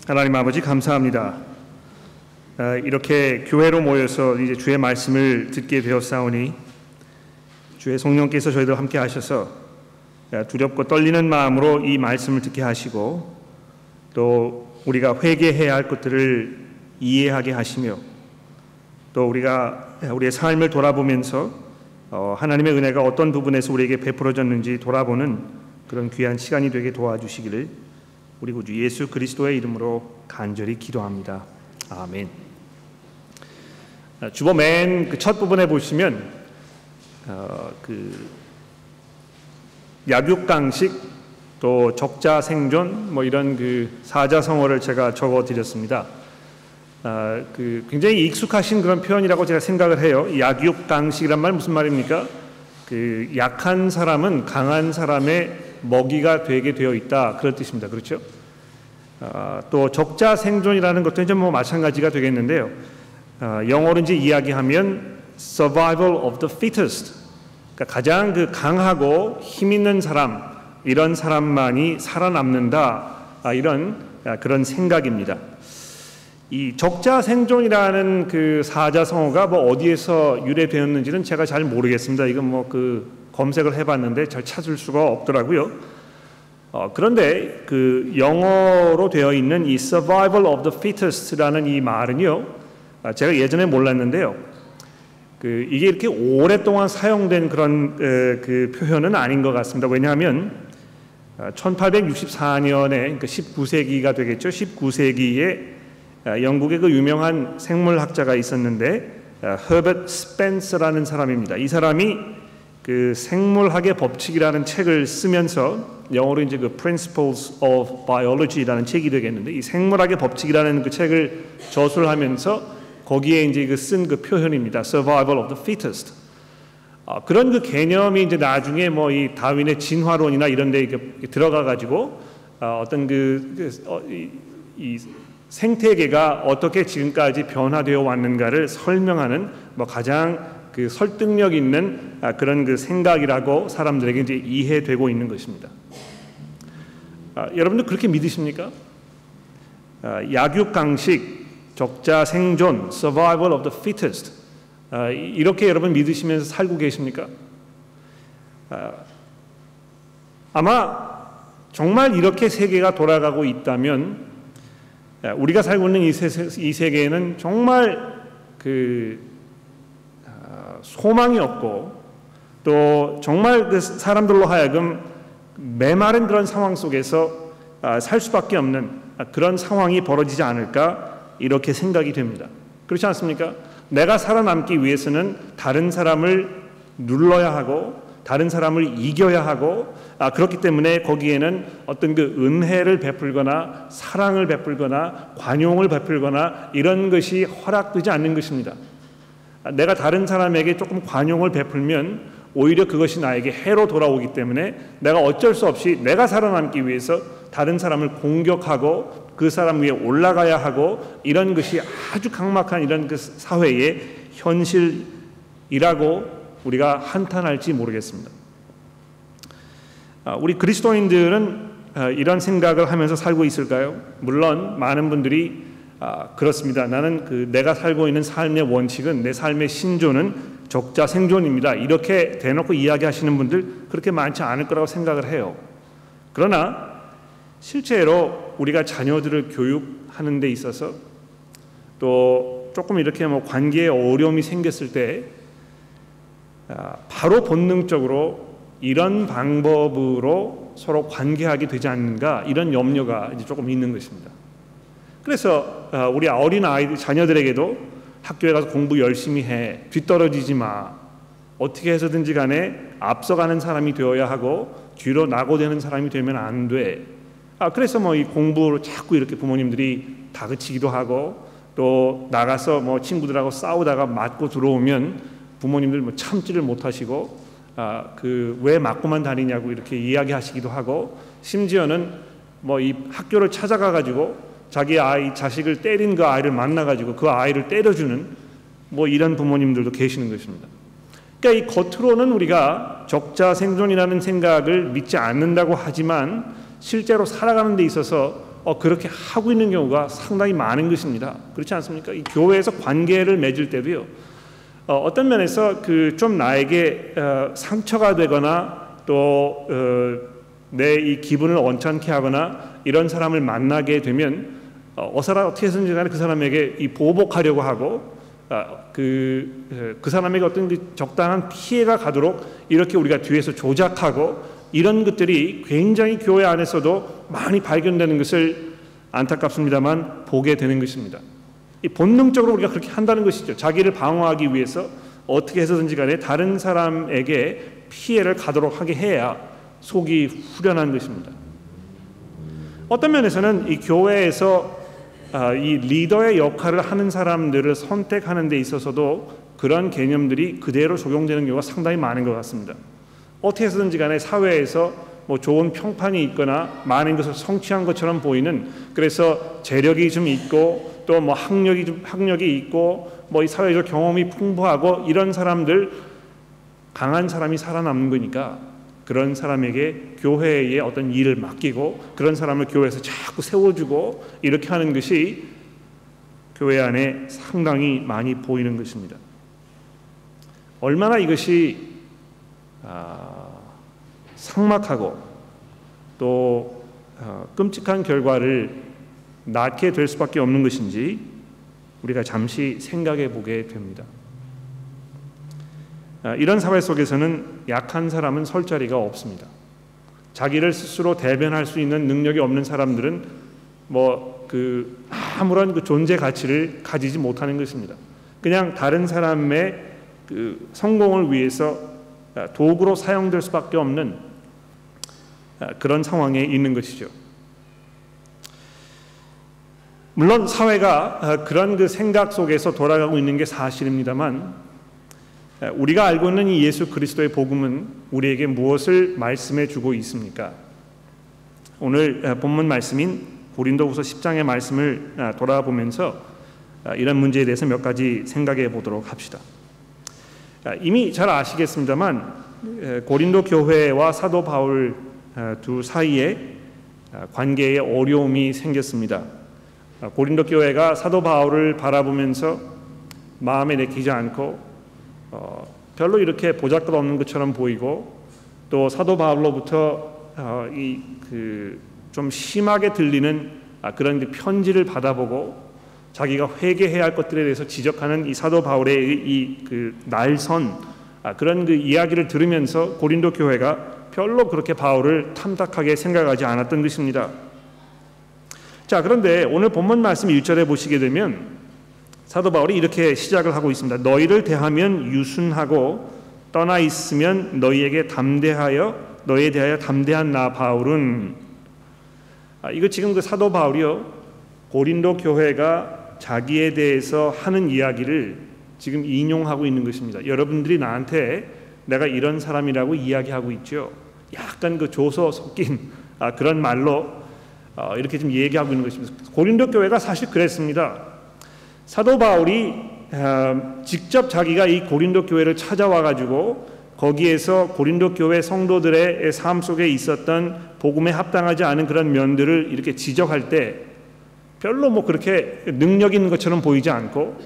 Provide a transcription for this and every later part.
하나님 아버지 감사합니다. 이렇게 교회로 모여서 이제 주의 말씀을 듣게 되었사오니 주의 성령께서 저희들 함께 하셔서 두렵고 떨리는 마음으로 이 말씀을 듣게 하시고 또 우리가 회개해야 할 것들을 이해하게 하시며 또 우리가 우리의 삶을 돌아보면서 하나님의 은혜가 어떤 부분에서 우리에게 베풀어졌는지 돌아보는 그런 귀한 시간이 되게 도와주시기를 우리 구주 예수 그리스도의 이름으로 간절히 기도합니다. 아멘. 주보 맨 첫 부분에 보시면 약육강식 또 적자생존 이런 사자성어를 제가 적어드렸습니다. 굉장히 익숙하신 그런 표현이라고 제가 생각을 해요. 약육강식이란 말 무슨 말입니까? 약한 사람은 강한 사람의 먹이가 되게 되어 있다, 그런 뜻입니다. 그렇죠? 또 적자생존이라는 것도 이제 마찬가지가 되겠는데요. 영어로 이제 이야기하면 survival of the fittest, 그러니까 가장 강하고 힘 있는 사람, 이런 사람만이 살아남는다, 이런 그런 생각입니다. 이 적자생존이라는 사자성어가 어디에서 유래되었는지는 제가 잘 모르겠습니다. 이건 검색을 해봤는데 잘 찾을 수가 없더라고요. 그런데 영어로 되어 있는 이 survival of the fittest라는 이 말은요, 제가 예전에 몰랐는데요. 이게 이렇게 오랫동안 사용된 그런 표현은 아닌 것 같습니다. 왜냐하면 1864년에 19세기가 되겠죠. 19세기에 영국의 유명한 생물학자가 있었는데 허버트 스펜서라는 사람입니다. 이 사람이 생물학의 법칙이라는 책을 쓰면서 영어로 이제 Principles of Biology라는 책이 되겠는데 이 생물학의 법칙이라는 책을 저술을 하면서 거기에 이제 쓴 표현입니다. Survival of the fittest. 그런 개념이 이제 나중에 이 다윈의 진화론이나 이런 데 들어가 가지고 어떤 이 생태계가 어떻게 지금까지 변화되어 왔는가를 설명하는 가장 설득력 있는 그런 생각이라고 사람들에게 이제 이해되고 있는 것입니다. 여러분들 그렇게 믿으십니까? 약육강식, 적자생존, survival of the fittest, 이렇게 여러분 믿으시면서 살고 계십니까? 아마 정말 이렇게 세계가 돌아가고 있다면 우리가 살고 있는 이 세계에는 정말 소망이 없고 또 정말 사람들로 하여금 메마른 그런 상황 속에서 살 수밖에 없는 그런 상황이 벌어지지 않을까, 이렇게 생각이 됩니다. 그렇지 않습니까? 내가 살아남기 위해서는 다른 사람을 눌러야 하고 다른 사람을 이겨야 하고 그렇기 때문에 거기에는 어떤 은혜를 베풀거나 사랑을 베풀거나 관용을 베풀거나 이런 것이 허락되지 않는 것입니다. 내가 다른 사람에게 조금 관용을 베풀면 오히려 그것이 나에게 해로 돌아오기 때문에 내가 어쩔 수 없이 내가 살아남기 위해서 다른 사람을 공격하고 그 사람 위에 올라가야 하고, 이런 것이 아주 강력한 이런 사회의 현실이라고 우리가 한탄할지 모르겠습니다. 우리 그리스도인들은 이런 생각을 하면서 살고 있을까요? 물론 많은 분들이 그렇습니다. 나는 내가 살고 있는 삶의 원칙은, 내 삶의 신조는 적자생존입니다, 이렇게 대놓고 이야기하시는 분들 그렇게 많지 않을 거라고 생각을 해요. 그러나 실제로 우리가 자녀들을 교육하는 데 있어서 또 조금 이렇게 관계에 어려움이 생겼을 때 바로 본능적으로 이런 방법으로 서로 관계하게 되지 않는가, 이런 염려가 이제 조금 있는 것입니다. 그래서 우리 어린 아이들, 자녀들에게도 학교에 가서 공부 열심히 해, 뒤떨어지지 마, 어떻게 해서든지 간에 앞서가는 사람이 되어야 하고 뒤로 낙오되는 사람이 되면 안 돼. 그래서 이 공부로 자꾸 이렇게 부모님들이 다그치기도 하고 또 나가서 친구들하고 싸우다가 맞고 들어오면 부모님들 참지를 못하시고 왜 맞고만 다니냐고 이렇게 이야기하시기도 하고, 심지어는 이 학교를 찾아가 가지고 자기 자식을 때린 그 아이를 만나 가지고 그 아이를 때려주는 이런 부모님들도 계시는 것입니다. 그러니까 이 겉으로는 우리가 적자생존이라는 생각을 믿지 않는다고 하지만 실제로 살아가는 데 있어서 그렇게 하고 있는 경우가 상당히 많은 것입니다. 그렇지 않습니까? 이 교회에서 관계를 맺을 때도요. 어떤 면에서 좀 나에게 상처가 되거나 또 내 이 기분을 언짢게 하거나 이런 사람을 만나게 되면 어떻게 해서든지 간에 그 사람에게 이 보복하려고 하고 그 사람에게 어떤 적당한 피해가 가도록 이렇게 우리가 뒤에서 조작하고 이런 것들이 굉장히 교회 안에서도 많이 발견되는 것을 안타깝습니다만 보게 되는 것입니다. 본능적으로 우리가 그렇게 한다는 것이죠. 자기를 방어하기 위해서 어떻게 해서든지 간에 다른 사람에게 피해를 가도록 하게 해야 속이 후련한 것입니다. 어떤 면에서는 이 교회에서 이 리더의 역할을 하는 사람들을 선택하는 데 있어서도 그런 개념들이 그대로 적용되는 경우가 상당히 많은 것 같습니다. 어떻게 해서든지 간에 사회에서 좋은 평판이 있거나 많은 것을 성취한 것처럼 보이는, 그래서 재력이 좀 있고 또 학력이 있고 이 사회적 경험이 풍부하고 이런 사람들, 강한 사람이 살아남는 거니까 그런 사람에게 교회의 어떤 일을 맡기고 그런 사람을 교회에서 자꾸 세워주고 이렇게 하는 것이 교회 안에 상당히 많이 보이는 것입니다. 얼마나 이것이 삭막하고 또 끔찍한 결과를 낳게 될 수밖에 없는 것인지 우리가 잠시 생각해 보게 됩니다. 이런 사회 속에서는 약한 사람은 설 자리가 없습니다. 자기를 스스로 대변할 수 있는 능력이 없는 사람들은 아무런 존재 가치를 가지지 못하는 것입니다. 그냥 다른 사람의 성공을 위해서 도구로 사용될 수밖에 없는 그런 상황에 있는 것이죠. 물론 사회가 그런 생각 속에서 돌아가고 있는 게 사실입니다만 우리가 알고 있는 이 예수 그리스도의 복음은 우리에게 무엇을 말씀해 주고 있습니까? 오늘 본문 말씀인 고린도후서 10장의 말씀을 돌아보면서 이런 문제에 대해서 몇 가지 생각해 보도록 합시다. 이미 잘 아시겠습니다만 고린도 교회와 사도 바울 두 사이에 관계에 어려움이 생겼습니다. 고린도 교회가 사도 바울을 바라보면서 마음에 내키지 않고 별로 이렇게 보잘것없는 것처럼 보이고 또 사도 바울로부터 좀 심하게 들리는 그런 편지를 받아보고 자기가 회개해야 할 것들에 대해서 지적하는 이 사도 바울의 날선 그런 이야기를 들으면서 고린도 교회가 별로 그렇게 바울을 탐탁하게 생각하지 않았던 것입니다. 자, 그런데 오늘 본문 말씀 1절에 보시게 되면 사도 바울이 이렇게 시작을 하고 있습니다. 너희를 대하면 유순하고 떠나 있으면 너희에 대하여 담대한 나 바울은, 이거 지금 사도 바울이요 고린도 교회가 자기에 대해서 하는 이야기를 지금 인용하고 있는 것입니다. 여러분들이 나한테 내가 이런 사람이라고 이야기하고 있죠. 약간 조소 섞인 그런 말로 이렇게 좀 얘기하고 있는 것입니다. 고린도 교회가 사실 그랬습니다. 사도 바울이 직접 자기가 이 고린도 교회를 찾아와 가지고 거기에서 고린도 교회 성도들의 삶 속에 있었던 복음에 합당하지 않은 그런 면들을 이렇게 지적할 때 별로 그렇게 능력 있는 것처럼 보이지 않고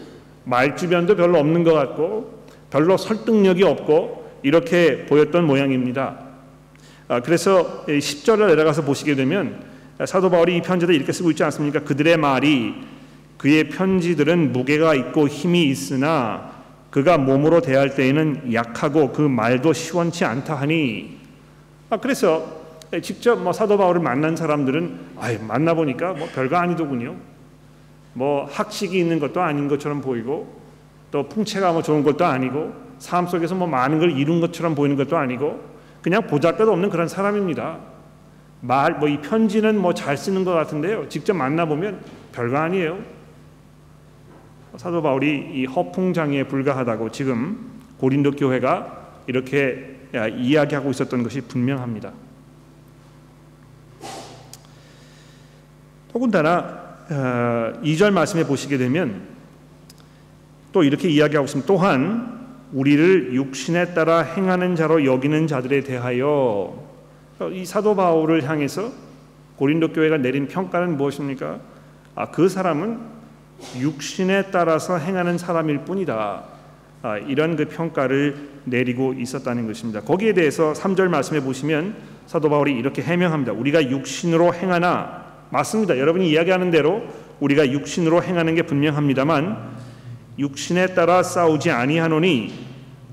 말주변도 별로 없는 것 같고 별로 설득력이 없고 이렇게 보였던 모양입니다. 그래서 10절을 내려가서 보시게 되면 사도 바울이 이 편지를 이렇게 쓰고 있지 않습니까? 그들의 말이 그의 편지들은 무게가 있고 힘이 있으나 그가 몸으로 대할 때에는 약하고 그 말도 시원치 않다 하니, 그래서 직접 사도 바울을 만난 사람들은 만나보니까 별거 아니더군요. 학식이 있는 것도 아닌 것처럼 보이고 또 풍채가 좋은 것도 아니고 삶 속에서 많은 걸 이룬 것처럼 보이는 것도 아니고 그냥 보잘것없는 그런 사람입니다. 이 편지는 잘 쓰는 것 같은데요, 직접 만나보면 별거 아니에요. 사도 바울이 이 허풍장애에 불과하다고 지금 고린도 교회가 이렇게 이야기하고 있었던 것이 분명합니다. 더군다나 2절 말씀에 보시게 되면 또 이렇게 이야기하고 있습니다. 또한 우리를 육신에 따라 행하는 자로 여기는 자들에 대하여, 이 사도 바울을 향해서 고린도 교회가 내린 평가는 무엇입니까? 그 사람은 육신에 따라서 행하는 사람일 뿐이다. 이런 그 평가를 내리고 있었다는 것입니다. 거기에 대해서 3절 말씀해 보시면 사도 바울이 이렇게 해명합니다. 우리가 육신으로 행하나, 맞습니다. 여러분이 이야기하는 대로 우리가 육신으로 행하는 게 분명합니다만, 육신에 따라 싸우지 아니하노니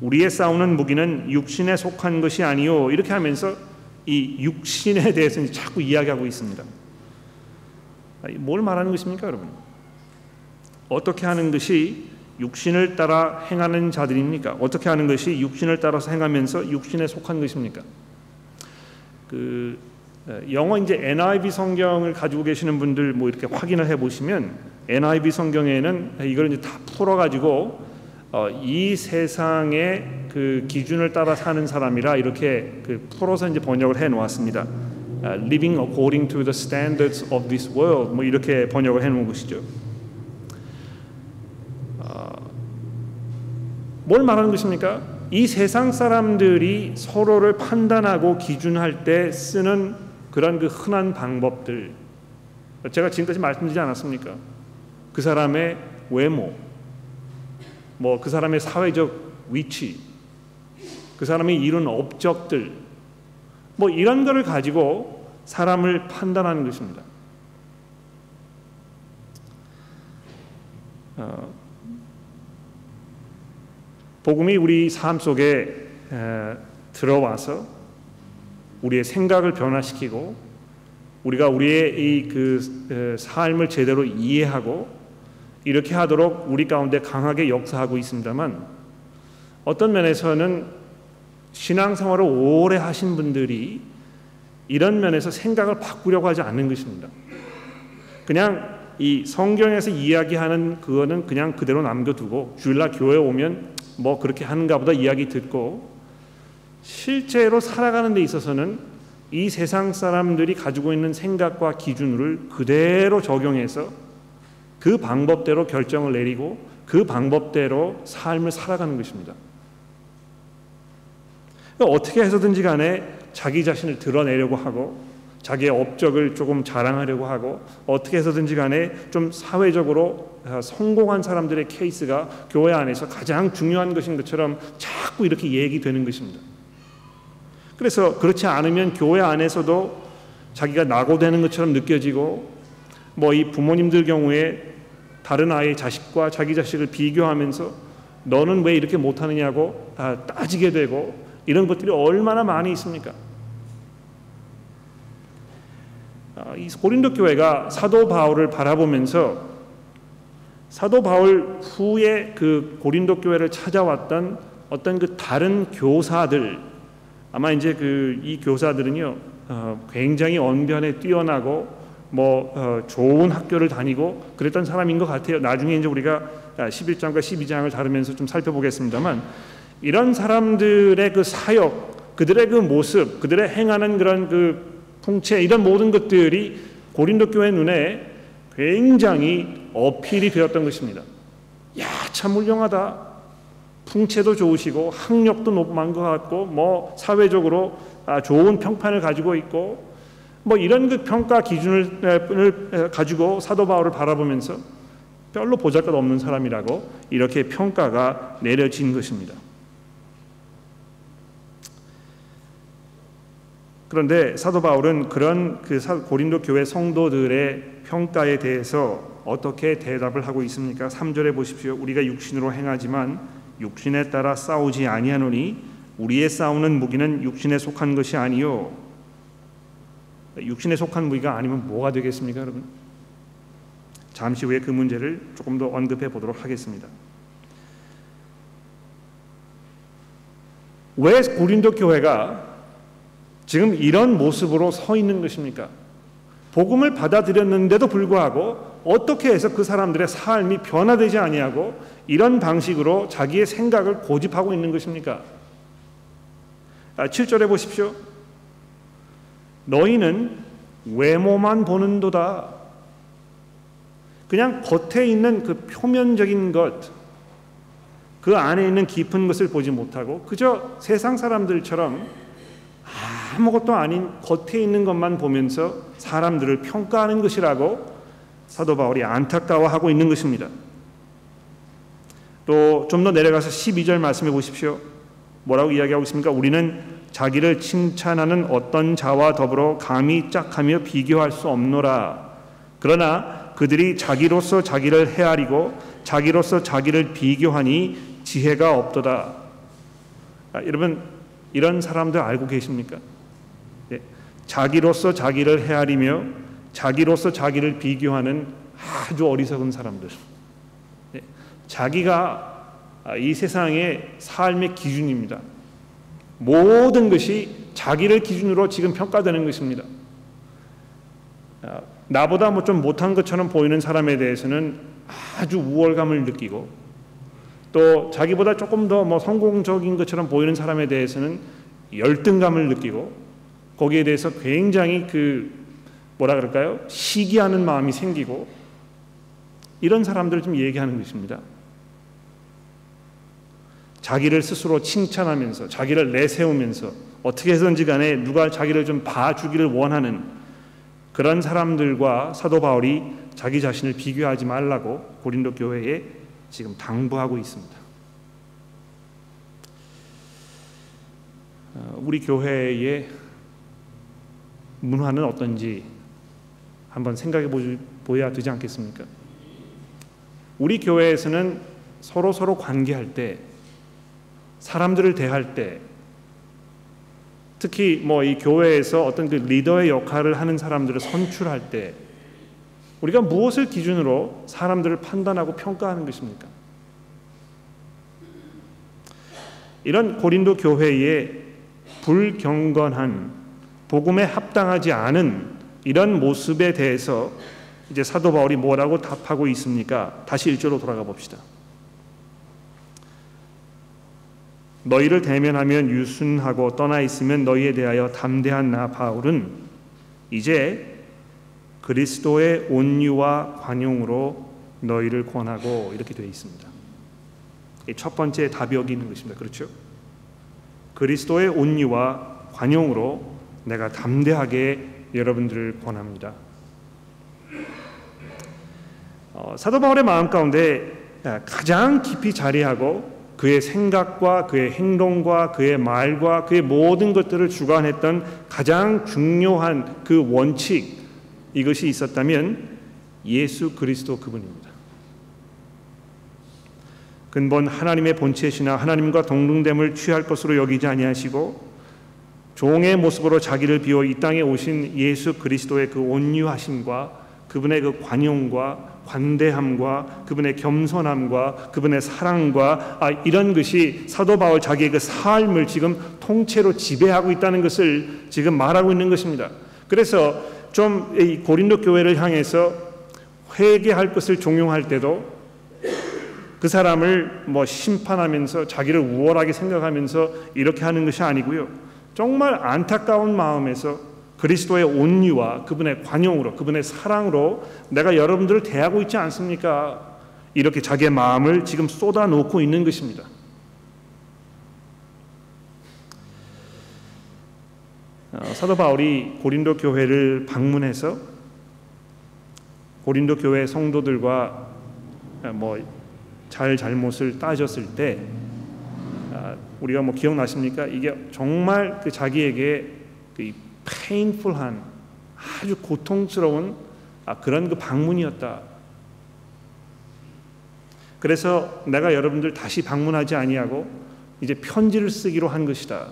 우리의 싸우는 무기는 육신에 속한 것이 아니요. 이렇게 하면서 이 육신에 대해서 자꾸 이야기하고 있습니다. 뭘 말하는 것입니까, 여러분? 어떻게 하는 것이 육신을 따라 행하는 자들입니까? 어떻게 하는 것이 육신을 따라서 행하면서 육신에 속한 것입니까? 영어 이제 NIV 성경을 가지고 계시는 분들 뭐 이렇게 확인을 해 보시면 NIV 성경에는 이걸 이제 다 풀어 가지고 이 세상의 그 기준을 따라 사는 사람이라 이렇게 풀어서 이제 번역을 해 놓았습니다. Living according to the standards of this world, 뭐 이렇게 번역을 해 놓은 것이죠. 뭘 말하는 것입니까? 이 세상 사람들이 서로를 판단하고 기준할 때 쓰는 그런 그 흔한 방법들, 제가 지금까지 말씀드리지 않았습니까? 그 사람의 외모, 뭐 그 사람의 사회적 위치, 그 사람이 이룬 업적들, 뭐 이런 거를 가지고 사람을 판단하는 것입니다. 복음이 우리 삶 속에 들어와서 우리의 생각을 변화시키고 우리가 우리의 이 삶을 제대로 이해하고 이렇게 하도록 우리 가운데 강하게 역사하고 있습니다만, 어떤 면에서는 신앙생활을 오래 하신 분들이 이런 면에서 생각을 바꾸려고 하지 않는 것입니다. 그냥 이 성경에서 이야기하는 그거는 그냥 그대로 남겨두고 주일날 교회 오면 뭐 그렇게 하는가 보다 이야기 듣고, 실제로 살아가는 데 있어서는 이 세상 사람들이 가지고 있는 생각과 기준을 그대로 적용해서 그 방법대로 결정을 내리고 그 방법대로 삶을 살아가는 것입니다. 어떻게 해서든지 간에 자기 자신을 드러내려고 하고 자기의 업적을 조금 자랑하려고 하고 어떻게 해서든지 간에 좀 사회적으로 성공한 사람들의 케이스가 교회 안에서 가장 중요한 것인 것처럼 자꾸 이렇게 얘기되는 것입니다. 그래서 그렇지 않으면 교회 안에서도 자기가 낙오되는 것처럼 느껴지고, 뭐 이 부모님들 경우에 다른 아이의 자식과 자기 자식을 비교하면서 너는 왜 이렇게 못하느냐고 따지게 되고, 이런 것들이 얼마나 많이 있습니까? 이 고린도 교회가 사도 바울을 바라보면서 사도 바울 후에 그 고린도 교회를 찾아왔던 어떤 그 다른 교사들, 아마 이제 이 교사들은요 굉장히 언변에 뛰어나고 좋은 학교를 다니고 그랬던 사람인 것 같아요. 나중에 이제 우리가 11장과 12장을 다루면서 좀 살펴보겠습니다만, 이런 사람들의 그 사역, 그들의 그 모습, 그들의 행하는 그런 그 풍채, 이런 모든 것들이 고린도 교회 눈에 굉장히 어필이 되었던 것입니다. 야, 참 훌륭하다. 풍채도 좋으시고 학력도 높은 것 같고 사회적으로 좋은 평판을 가지고 있고 이런 그 평가 기준을 가지고 사도 바울을 바라보면서 별로 보잘것없는 사람이라고 이렇게 평가가 내려진 것입니다. 그런데 사도 바울은 그런 고린도 교회 성도들의 평가에 대해서 어떻게 대답을 하고 있습니까? 3절에 보십시오. 우리가 육신으로 행하지만 육신에 따라 싸우지 아니하노니 우리의 싸우는 무기는 육신에 속한 것이 아니요. 육신에 속한 무기가 아니면 뭐가 되겠습니까, 여러분? 잠시 후에 그 문제를 조금 더 언급해 보도록 하겠습니다. 왜 고린도 교회가 지금 이런 모습으로 서 있는 것입니까? 복음을 받아들였는데도 불구하고 어떻게 해서 그 사람들의 삶이 변화되지 아니하고 이런 방식으로 자기의 생각을 고집하고 있는 것입니까? 7절에 보십시오. 너희는 외모만 보는도다. 그냥 겉에 있는 그 표면적인 것, 그 안에 있는 깊은 것을 보지 못하고 그저 세상 사람들처럼 아무것도 아닌 겉에 있는 것만 보면서 사람들을 평가하는 것이라고 사도 바울이 안타까워하고 있는 것입니다. 또 좀 더 내려가서 12절 말씀해 보십시오. 뭐라고 이야기하고 있습니까? 우리는 자기를 칭찬하는 어떤 자와 더불어 감히 짝하며 비교할 수 없노라. 그러나 그들이 자기로서 자기를 헤아리고 자기로서 자기를 비교하니 지혜가 없도다. 여러분, 이런 사람들 알고 계십니까? 네. 자기로서 자기를 헤아리며 자기로서 자기를 비교하는 아주 어리석은 사람들. 네. 자기가 이 세상의 삶의 기준입니다. 모든 것이 자기를 기준으로 지금 평가되는 것입니다. 나보다 뭐 좀 못한 것처럼 보이는 사람에 대해서는 아주 우월감을 느끼고, 또 자기보다 조금 더 뭐 성공적인 것처럼 보이는 사람에 대해서는 열등감을 느끼고, 거기에 대해서 굉장히 뭐라 그럴까요? 시기하는 마음이 생기고, 이런 사람들을 좀 얘기하는 것입니다. 자기를 스스로 칭찬하면서 자기를 내세우면서 어떻게 해서든지 간에 누가 자기를 좀 봐주기를 원하는 그런 사람들과 사도 바울이 자기 자신을 비교하지 말라고 고린도 교회에 지금 당부하고 있습니다. 우리 교회의 문화는 어떤지 한번 생각해 보아야 되지 않겠습니까? 우리 교회에서는 서로 관계할 때, 사람들을 대할 때, 특히 뭐 이 교회에서 어떤 그 리더의 역할을 하는 사람들을 선출할 때 우리가 무엇을 기준으로 사람들을 판단하고 평가하는 것입니까? 이런 고린도 교회의 불경건한, 복음에 합당하지 않은 이런 모습에 대해서 이제 사도 바울이 뭐라고 답하고 있습니까? 다시 1절로 돌아가 봅시다. 너희를 대면하면 유순하고 떠나 있으면 너희에 대하여 담대한 나 바울은 이제 그리스도의 온유와 관용으로 너희를 권하고, 이렇게 되어 있습니다. 첫 번째 답이 여기 있는 것입니다. 그렇죠? 그리스도의 온유와 관용으로 내가 담대하게 여러분들을 권합니다. 사도 바울의 마음 가운데 가장 깊이 자리하고 그의 생각과 그의 행동과 그의 말과 그의 모든 것들을 주관했던 가장 중요한 그 원칙, 이것이 있었다면 예수 그리스도 그분입니다. 근본 하나님의 본체시나 하나님과 동등됨을 취할 것으로 여기지 아니하시고 종의 모습으로 자기를 비워 이 땅에 오신 예수 그리스도의 그 온유하심과 그분의 그 관용과 관대함과 그분의 겸손함과 그분의 사랑과 이런 것이 사도 바울 자기의 그 삶을 지금 통째로 지배하고 있다는 것을 지금 말하고 있는 것입니다. 그래서 좀 이 고린도 교회를 향해서 회개할 것을 종용할 때도 그 사람을 뭐 심판하면서 자기를 우월하게 생각하면서 이렇게 하는 것이 아니고요, 정말 안타까운 마음에서 그리스도의 온유와 그분의 관용으로, 그분의 사랑으로 내가 여러분들을 대하고 있지 않습니까? 이렇게 자기의 마음을 지금 쏟아놓고 있는 것입니다. 사도 바울이 고린도 교회를 방문해서 고린도 교회 성도들과 뭐 잘못을 따졌을 때 우리가 뭐 기억나십니까? 이게 정말 그 자기에게 그 painful한, 아주 고통스러운 그런 그 방문이었다. 그래서 내가 여러분들 다시 방문하지 아니하고 이제 편지를 쓰기로 한 것이다.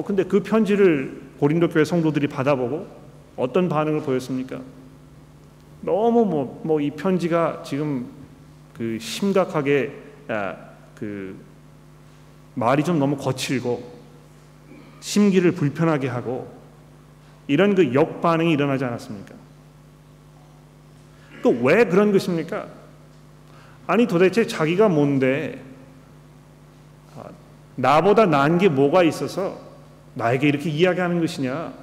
근데 그 편지를 고린도 교회 성도들이 받아보고 어떤 반응을 보였습니까? 너무 뭐 이 편지가 지금 그 심각하게 그 말이 좀 너무 거칠고 심기를 불편하게 하고 이런 그 역반응이 일어나지 않았습니까? 또 왜 그런 것입니까? 아니 도대체 자기가 뭔데, 나보다 나은 게 뭐가 있어서 나에게 이렇게 이야기하는 것이냐,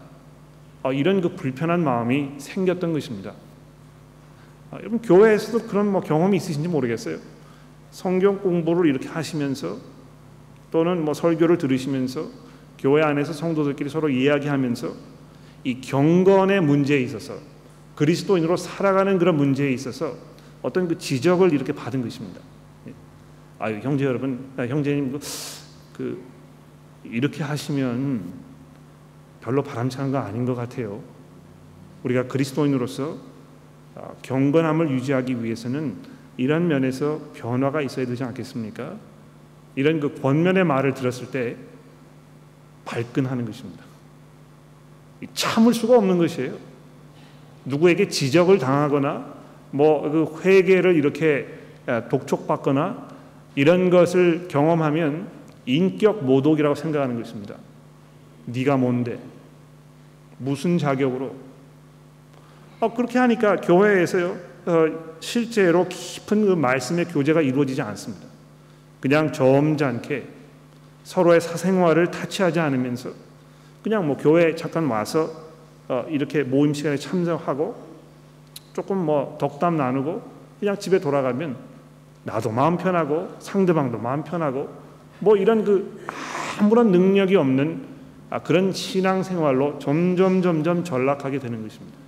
이런 그 불편한 마음이 생겼던 것입니다. 여러분 교회에서도 그런 뭐 경험이 있으신지 모르겠어요. 성경 공부를 이렇게 하시면서 또는 뭐 설교를 들으시면서 교회 안에서 성도들끼리 서로 이야기하면서 이 경건의 문제에 있어서 그리스도인으로 살아가는 그런 문제에 있어서 어떤 그 지적을 이렇게 받은 것입니다. 아유, 형제 여러분, 형제님 이렇게 하시면 별로 바람직한 거 아닌 것 같아요. 우리가 그리스도인으로서 경건함을 유지하기 위해서는 이런 면에서 변화가 있어야 되지 않겠습니까? 이런 그 권면의 말을 들었을 때 발끈하는 것입니다. 참을 수가 없는 것이에요. 누구에게 지적을 당하거나 그 회개를 이렇게 독촉받거나 이런 것을 경험하면 인격 모독이라고 생각하는 것입니다. 네가 뭔데? 무슨 자격으로? 그렇게 하니까 교회에서요 실제로 깊은 그 말씀의 교제가 이루어지지 않습니다. 그냥 점잖게 서로의 사생활을 타치하지 않으면서 그냥 교회에 잠깐 와서 이렇게 모임 시간에 참석하고 조금 덕담 나누고 그냥 집에 돌아가면 나도 마음 편하고 상대방도 마음 편하고 이런 그 아무런 능력이 없는 그런 신앙생활로 점점 전락하게 되는 것입니다.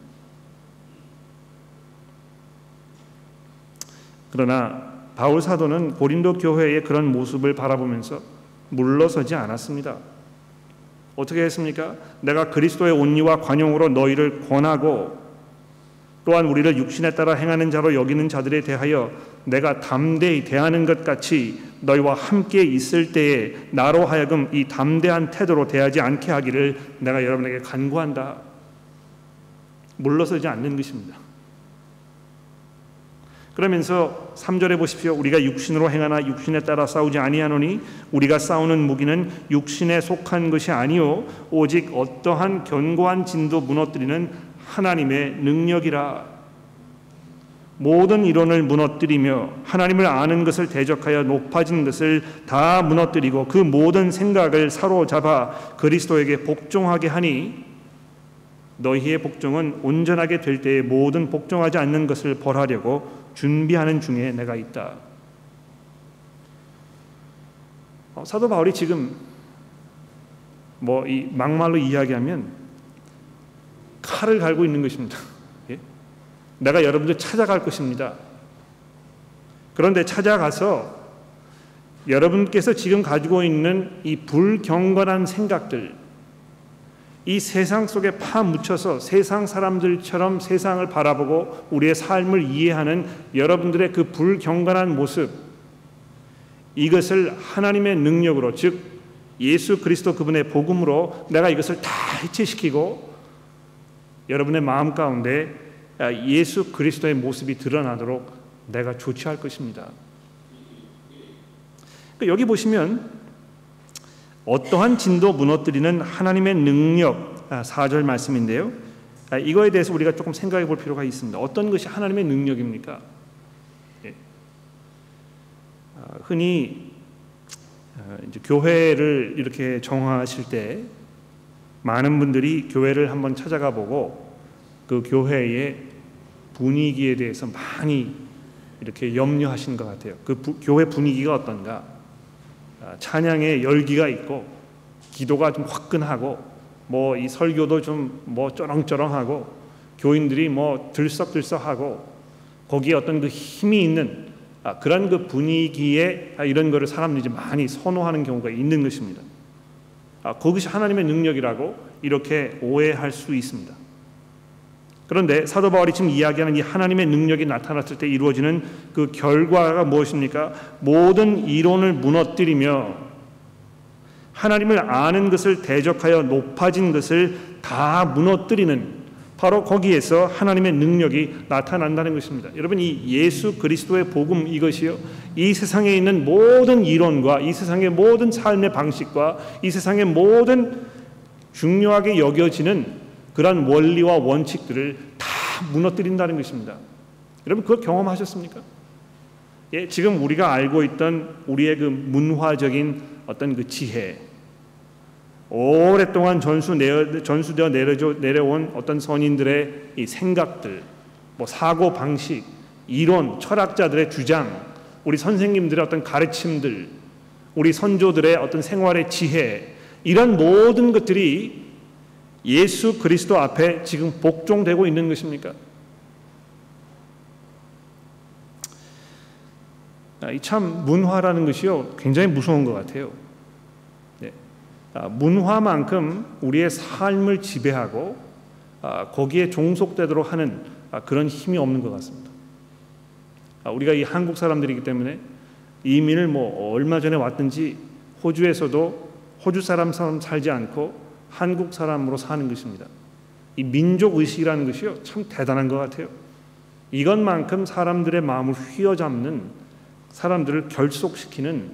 그러나 바울 사도는 고린도 교회의 그런 모습을 바라보면서 물러서지 않았습니다. 어떻게 했습니까? 내가 그리스도의 온유와 관용으로 너희를 권하고 또한 우리를 육신에 따라 행하는 자로 여기는 자들에 대하여 내가 담대히 대하는 것 같이 너희와 함께 있을 때에 나로 하여금 이 담대한 태도로 대하지 않게 하기를 내가 여러분에게 간구한다. 물러서지 않는 것입니다. 그러면서 3절에 보십시오. 우리가 육신으로 행하나 육신에 따라 싸우지 아니하노니 우리가 싸우는 무기는 육신에 속한 것이 아니요 오직 어떠한 견고한 진도 무너뜨리는 하나님의 능력이라. 모든 이론을 무너뜨리며 하나님을 아는 것을 대적하여 높아진 것을 다 무너뜨리고 그 모든 생각을 사로잡아 그리스도에게 복종하게 하니 너희의 복종은 온전하게 될 때에 모든 복종하지 않는 것을 벌하려고 준비하는 중에 내가 있다. 사도 바울이 지금 이 막말로 이야기하면 칼을 갈고 있는 것입니다. 예? 내가 여러분들 찾아갈 것입니다. 그런데 찾아가서 여러분께서 지금 가지고 있는 이 불경건한 생각들, 이 세상 속에 파묻혀서 세상 사람들처럼 세상을 바라보고 우리의 삶을 이해하는 여러분들의 그 불경건한 모습, 이것을 하나님의 능력으로, 즉 예수 그리스도 그분의 복음으로 내가 이것을 다 해체시키고 여러분의 마음 가운데 예수 그리스도의 모습이 드러나도록 내가 조치할 것입니다. 여기 보시면 어떠한 진도 무너뜨리는 하나님의 능력, 4절 말씀인데요. 이거에 대해서 우리가 조금 생각해 볼 필요가 있습니다. 어떤 것이 하나님의 능력입니까? 흔히 이제 교회를 이렇게 정하실 때 많은 분들이 교회를 한번 찾아가 보고 그 교회의 분위기에 대해서 많이 이렇게 염려하신 것 같아요. 그 교회 분위기가 어떤가? 찬양에 열기가 있고 기도가 좀 화끈하고 이 설교도 좀 쩌렁쩌렁하고 교인들이 들썩들썩하고 거기에 어떤 그 힘이 있는 그런 그 분위기에 이런 거를 사람들이 많이 선호하는 경우가 있는 것입니다. 그것이 하나님의 능력이라고 이렇게 오해할 수 있습니다. 그런데 사도 바울이 지금 이야기하는 이 하나님의 능력이 나타났을 때 이루어지는 그 결과가 무엇입니까? 모든 이론을 무너뜨리며 하나님을 아는 것을 대적하여 높아진 것을 다 무너뜨리는, 바로 거기에서 하나님의 능력이 나타난다는 것입니다. 여러분, 이 예수 그리스도의 복음, 이것이요, 이 세상에 있는 모든 이론과 이 세상의 모든 삶의 방식과 이 세상의 모든 중요하게 여겨지는 그러한 원리와 원칙들을 다 무너뜨린다는 것입니다. 여러분, 그걸 경험하셨습니까? 예, 지금 우리가 알고 있던 우리의 그 문화적인 어떤 그 지혜, 오랫동안 전수되어 내려온 어떤 선인들의 이 생각들, 사고 방식, 이론, 철학자들의 주장, 우리 선생님들의 어떤 가르침들, 우리 선조들의 어떤 생활의 지혜, 이런 모든 것들이 예수 그리스도 앞에 지금 복종되고 있는 것입니까? 참 문화라는 것이요 굉장히 무서운 것 같아요. 문화만큼 우리의 삶을 지배하고 거기에 종속되도록 하는 그런 힘이 없는 것 같습니다. 우리가 이 한국 사람들이기 때문에 이민을 얼마 전에 왔든지 호주에서도 호주 사람처럼 살지 않고 한국 사람으로 사는 것입니다. 이 민족 의식이라는 것이요 참 대단한 것 같아요. 이것만큼 사람들의 마음을 휘어잡는, 사람들을 결속시키는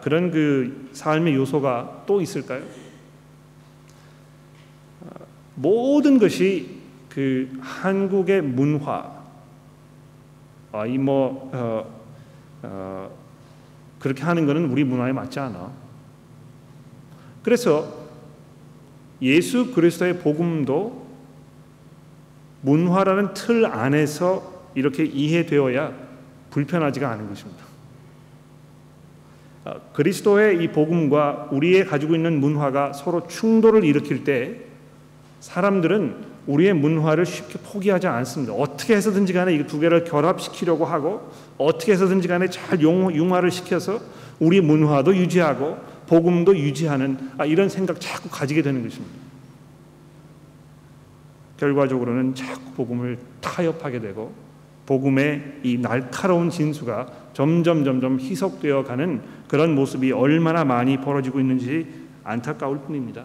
그런 그 삶의 요소가 또 있을까요? 모든 것이 그 한국의 문화, 그렇게 하는 것은 우리 문화에 맞지 않아. 그래서 예수 그리스도의 복음도 문화라는 틀 안에서 이렇게 이해되어야 불편하지가 않은 것입니다. 그리스도의 이 복음과 우리의 가지고 있는 문화가 서로 충돌을 일으킬 때 사람들은 우리의 문화를 쉽게 포기하지 않습니다. 어떻게 해서든지 간에 이 두 개를 결합시키려고 하고 어떻게 해서든지 간에 잘 융화를 시켜서 우리 문화도 유지하고 복음도 유지하는 이런 생각 자꾸 가지게 되는 것입니다. 결과적으로는 자꾸 복음을 타협하게 되고 복음의 이 날카로운 진수가 점점 희석되어 가는 그런 모습이 얼마나 많이 벌어지고 있는지 안타까울 뿐입니다.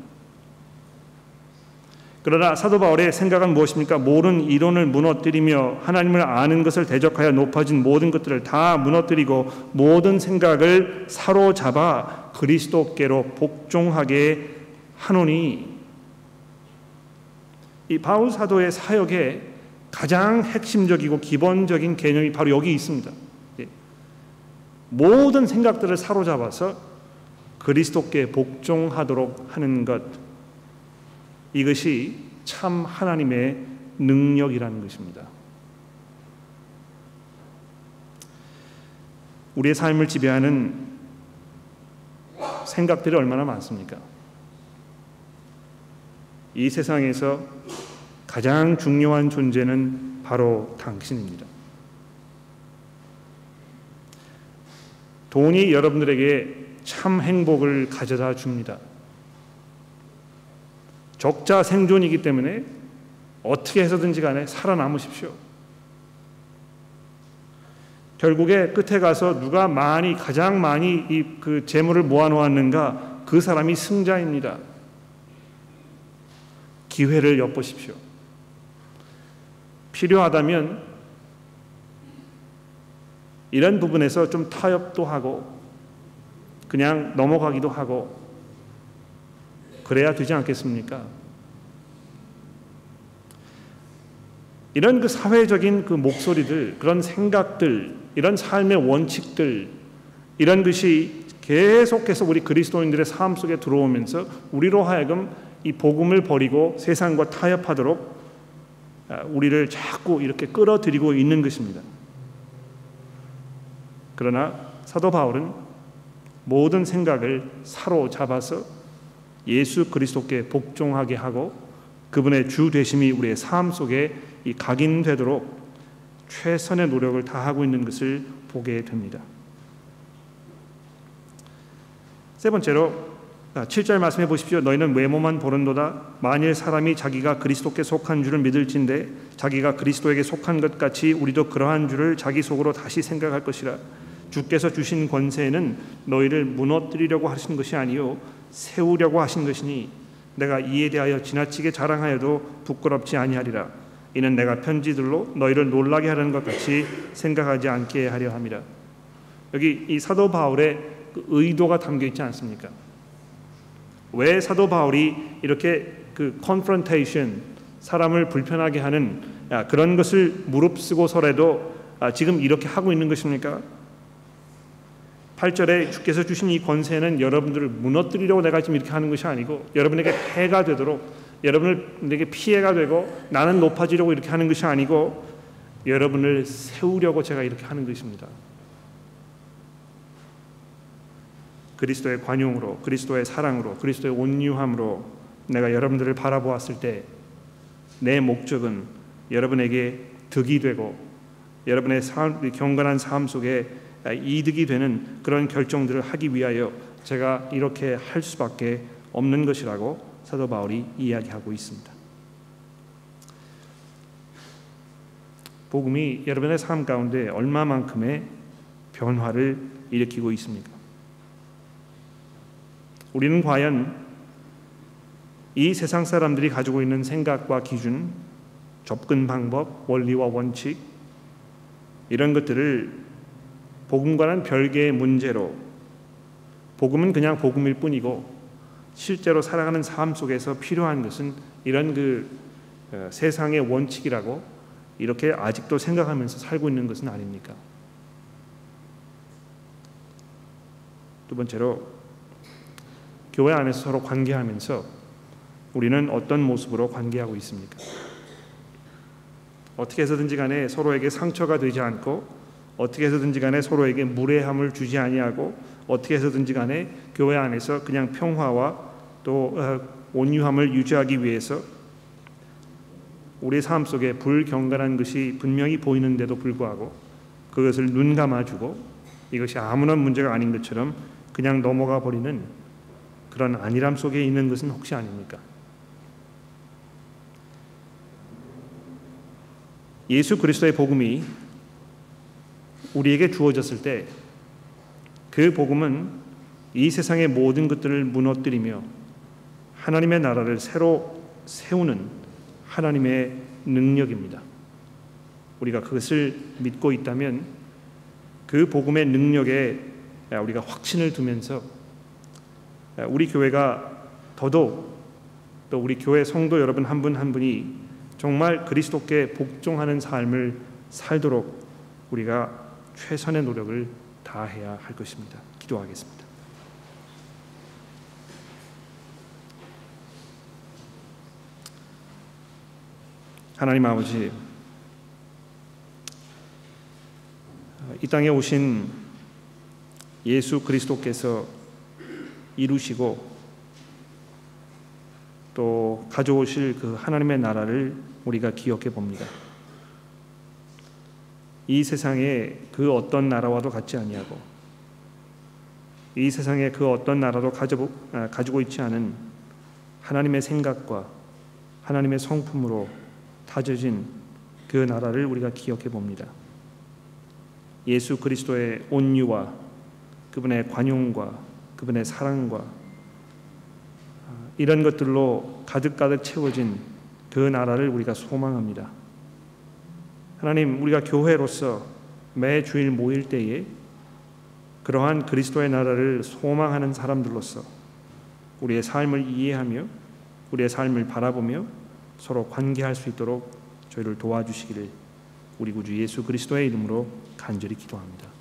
그러나 사도 바울의 생각은 무엇입니까? 모든 이론을 무너뜨리며 하나님을 아는 것을 대적하여 높아진 모든 것들을 다 무너뜨리고 모든 생각을 사로잡아 그리스도께로 복종하게 하노니. 이 바울 사도의 사역의 가장 핵심적이고 기본적인 개념이 바로 여기 있습니다. 모든 생각들을 사로잡아서 그리스도께 복종하도록 하는 것, 이것이 참 하나님의 능력이라는 것입니다. 우리의 삶을 지배하는 생각들이 얼마나 많습니까? 이 세상에서 가장 중요한 존재는 바로 당신입니다. 돈이 여러분들에게 참 행복을 가져다 줍니다. 적자 생존이기 때문에 어떻게 해서든지 간에 살아남으십시오. 결국에 끝에 가서 누가 가장 많이 그 재물을 모아놓았는가, 그 사람이 승자입니다. 기회를 엿보십시오. 필요하다면 이런 부분에서 좀 타협도 하고 그냥 넘어가기도 하고 그래야 되지 않겠습니까? 이런 그 사회적인 그 목소리들, 그런 생각들, 이런 삶의 원칙들, 이런 것이 계속해서 우리 그리스도인들의 삶 속에 들어오면서 우리로 하여금 이 복음을 버리고 세상과 타협하도록 우리를 자꾸 이렇게 끌어들이고 있는 것입니다. 그러나 사도 바울은 모든 생각을 사로잡아서 예수 그리스도께 복종하게 하고 그분의 주 되심이 우리의 삶 속에 각인되도록 최선의 노력을 다하고 있는 것을 보게 됩니다. 세 번째로 7절 말씀해 보십시오. 너희는 외모만 보는도다. 만일 사람이 자기가 그리스도께 속한 줄을 믿을진대 자기가 그리스도에게 속한 것 같이 우리도 그러한 줄을 자기 속으로 다시 생각할 것이라. 주께서 주신 권세는 너희를 무너뜨리려고 하신 것이 아니요 세우려고 하신 것이니 내가 이에 대하여 지나치게 자랑하여도 부끄럽지 아니하리라. 이는 내가 편지들로 너희를 놀라게 하려는 것 같이 생각하지 않게 하려 함이라. 여기 이 사도 바울의 그 의도가 담겨 있지 않습니까? 왜 사도 바울이 이렇게 그 confrontation, 사람을 불편하게 하는 그런 것을 무릅쓰고서라도 지금 이렇게 하고 있는 것입니까? 8절에 주께서 주신 이 권세는 여러분들을 무너뜨리려고 내가 지금 이렇게 하는 것이 아니고 여러분에게 해가 되도록, 여러분에게 피해가 되고 나는 높아지려고 이렇게 하는 것이 아니고 여러분을 세우려고 제가 이렇게 하는 것입니다. 그리스도의 관용으로, 그리스도의 사랑으로, 그리스도의 온유함으로 내가 여러분들을 바라보았을 때 내 목적은 여러분에게 득이 되고 여러분의 경건한 삶 속에 이득이 되는 그런 결정들을 하기 위하여 제가 이렇게 할 수밖에 없는 것이라고 사도 바울이 이야기하고 있습니다. 복음이 여러분의 삶 가운데 얼마만큼의 변화를 일으키고 있습니까? 우리는 과연 이 세상 사람들이 가지고 있는 생각과 기준, 접근 방법, 원리와 원칙 이런 것들을 복음과는 별개의 문제로 복음은 그냥 복음일 뿐이고 실제로 살아가는 삶 속에서 필요한 것은 이런 세상의 원칙이라고 이렇게 아직도 생각하면서 살고 있는 것은 아닙니까? 두 번째로 교회 안에서 서로 관계하면서 우리는 어떤 모습으로 관계하고 있습니까? 어떻게 해서든지 간에 서로에게 상처가 되지 않고 어떻게 해서든지 간에 서로에게 무례함을 주지 아니하고 어떻게 해서든지 간에 교회 안에서 그냥 평화와 또 온유함을 유지하기 위해서 우리의 삶 속에 불경건한 것이 분명히 보이는데도 불구하고 그것을 눈 감아주고 이것이 아무런 문제가 아닌 것처럼 그냥 넘어가 버리는 그런 안일함 속에 있는 것은 혹시 아닙니까? 예수 그리스도의 복음이 우리에게 주어졌을 때 그 복음은 이 세상의 모든 것들을 무너뜨리며 하나님의 나라를 새로 세우는 하나님의 능력입니다. 우리가 그것을 믿고 있다면 그 복음의 능력에 우리가 확신을 두면서 우리 교회가 더더욱 또 우리 교회 성도 여러분 한 분 한 분이 정말 그리스도께 복종하는 삶을 살도록 우리가 최선의 노력을 다해야 할 것입니다. 기도하겠습니다. 하나님 아버지, 이 땅에 오신 예수 그리스도께서 이루시고 또 가져오실 그 하나님의 나라를 우리가 기억해 봅니다. 이 세상에 그 어떤 나라와도 같지 아니하고 이 세상에 그 어떤 나라도 가지고 있지 않은 하나님의 생각과 하나님의 성품으로 다져진 그 나라를 우리가 기억해 봅니다. 예수 그리스도의 온유와 그분의 관용과 그분의 사랑과 이런 것들로 가득가득 채워진 그 나라를 우리가 소망합니다. 하나님, 우리가 교회로서 매 주일 모일 때에 그러한 그리스도의 나라를 소망하는 사람들로서 우리의 삶을 이해하며 우리의 삶을 바라보며 서로 관계할 수 있도록 저희를 도와주시기를 우리 구주 예수 그리스도의 이름으로 간절히 기도합니다.